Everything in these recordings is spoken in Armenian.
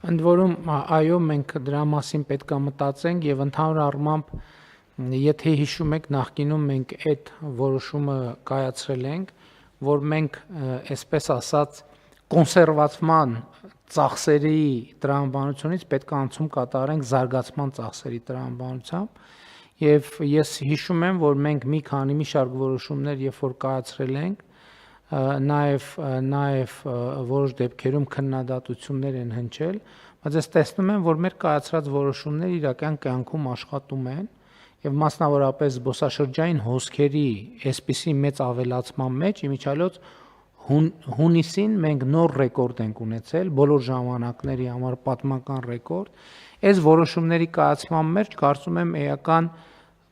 Ընդ որում, այո, մենք դրա մասին պետք է մտածենք եւ ընդհանուր առմամբ, եթե հիշում եք, նախկինում մենք այդ որոշումը կայացրել ենք, որ մենք, այսպես ասած, կոնսերվացման ծախսերի տրամաբանությունից պետք է անցում կատարենք զարգացման ծախսերի տրամաբանությամբ, եւ ես հիշում եմ, որ մենք մի շարք որոշումներ երբ որ կայացրել ենք, նաև որոշ դեպքերում քննադատություններ են հնչել, բայց ես տեսնում եմ, որ մեր կայացրած որոշումները իրական կյանքում աշխատում են եւ մասնավորապես զբոսաշրջային հոսքերի այսպիսի մեծ ավելացման մեջ իմիջիայլոց հունիսին մենք նոր ռեկորդ ենք ունեցել, բոլոր ժամանակների համար պատմական ռեկորդ, այս որոշումների կայացման մեջ կարծում եմ էական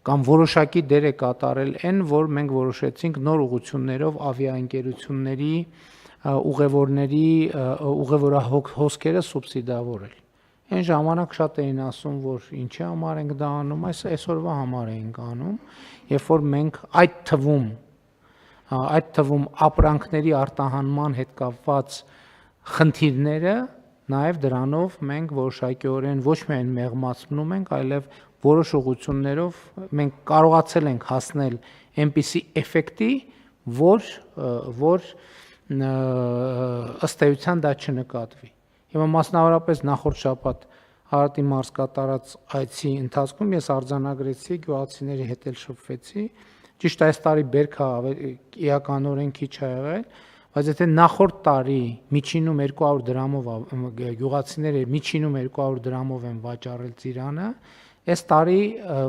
կամ որոշակի դեր է կատարել այն, որ մենք որոշեցինք նոր ուղղություններով ավիաընկերությունների ուղևորահոսքերը սուբսիդավորել։ Այն ժամանակ շատ էին ասում, որ ինչի համար ենք դա անում, այսօրվա համար ենք անում, երբ որ մենք այդ թվում ապրանքների արտահանման հետ կապված խնդիրները նաև դրանով մենք որոշակիորեն ոչ միայն մեղմացնում ենք, այլև որոշ ուղղություններով մենք կարողացել ենք հասնել այնպիսի էֆեկտի, որ ըստ էության դա չնկատվի։ Հիմա մասնավորապես նախորդ շաբաթ Արարատի մարզ կատարած այցի ընթացքում ես արձանագրեցի, գյուղացիների հետ էլ շփվեցի, ճիշտ է, այս տարի բերքը էականորեն քիչ ա եղել, բայց եթե նախորդ տարի միջինում 200 դրամով գյուղացիները միջինում 200 դրամով են վաճառել ծիրանը, այս տարի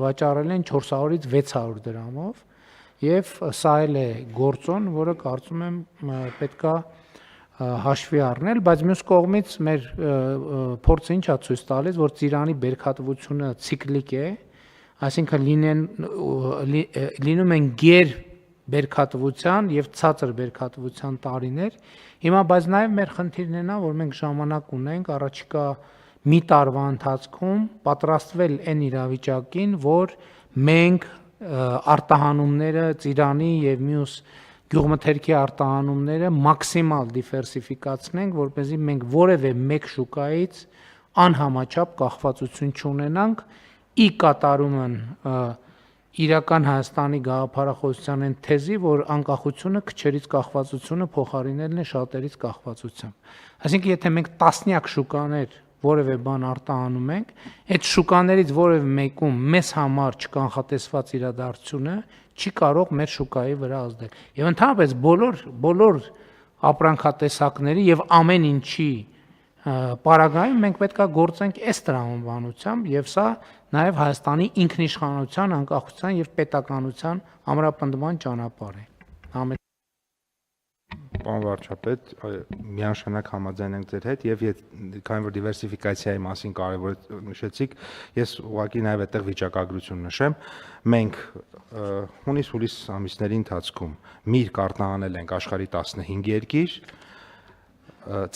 վաճառել են 400-ից 600 դրամով եւ սա էլ է գործոն, որը կարծում եմ պետքա հաշվի առնել, բայց մյուս կողմից մեր փորձը ինչա ցույց տալիս, որ ծիրանի բերքատվությունը ցիկլիկ է, այսինքն լինում են գեր բերքատվության եւ ցածր բերքատվության տարիներ։ Հիմա բայց նաեւ մեր խնդիրն է նա, որ մենք ժամանակ ունենք առաջիկա մի տարվա ընթացքում պատրաստվել այն իրավիճակին, որ մենք արտահանումները ծիրանի եւ մյուս գյուղմթերքի արտահանումները մաքսիմալ դիվերսիֆիկացնենք, որպեսզի մենք որևէ մեկ շուկայից անհամաչափ կախվածություն չունենանք, ի կատարումն իրական Հայաստանի գաղափարախոսության են թեզի, որ անկախությունը քչերից կախվածությունը փոխարինելն է շատերից կախվածությամբ։ Այսինքն, եթե մենք տասնյակ շուկաներ որևէ բան արտահանում ենք, այդ շուկաներից որևէ մեկում մեզ համար չկանխատեսված իրադարձությունը չի կարող մեր շուկայի վրա ազդել։ Եվ ընդհանրապես բոլոր ապրանքատեսակների եւ ամեն ինչի պարագայում մենք պետքա գործենք այս տրամաբանությամբ եւ սա նաեւ Հայաստանի ինքնիշխանության, անկախության եւ պետականության ամրապնդման ճանապարհ է։ Պարոն վարչապետ, միանշանակ համաձայն ենք ձեր հետ եւ քանի որ դիվերսիֆիկացիայի մասին կարեւոր նշեցիք, ես ուղղակի նաեւ այդտեղ վիճակագրություն նշեմ, մենք հունիս-հուլիս ամիսների ընթացքում միրգ արտահանել ենք աշխարհի 15 երկիր,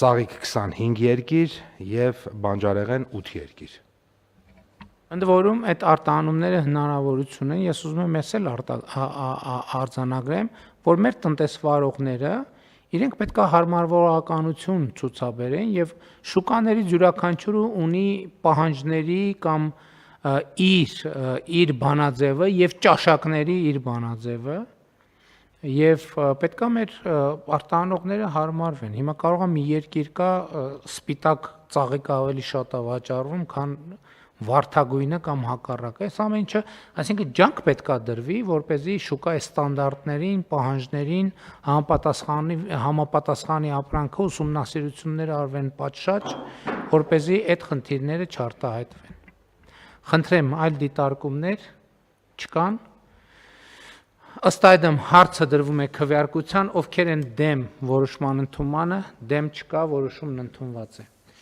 ծաղիկ 25 երկիր եւ բանջարեղեն 8 երկիր։ Ընդ որում այդ արտահանումները հնարավորություն են, ես ուզում եմ ես էլ արձանագրեմ, որ մեր տնտեսվարողները իրենք պետք է հարմարվողականություն ցուցաբերեն եւ շուկաներից յուրաքանչյուրը ունի պահանջների կամ իր բանաձևը եւ ճաշակների իր բանաձևը եւ պետք է մեր արտահանողները հարմարվեն։ Հիմա կարող է մի երկիր կա սպիտակ ծաղիկը ավելի շատ է վաճառվում, քան վարդագույնը կամ հակառակը։ Այս ամեն ինչը, այսինքն ջանք պետքա դրվի, որպեսզի շուկայի ստանդարտներին, պահանջներին համապատասխանի ապրանքը ուսումնասիրություններ արվեն պատշաճ, որպեսզի այդ խնդիրները չարտահայտվեն։ Խնդրեմ, այլ դիտարկումներ չկան։ Ըստ այդմ հարցը դրվում է քվեարկության, ովքեր են դեմ որոշման ընդունմանը, դեմ չկա, որոշումն ընդունված է։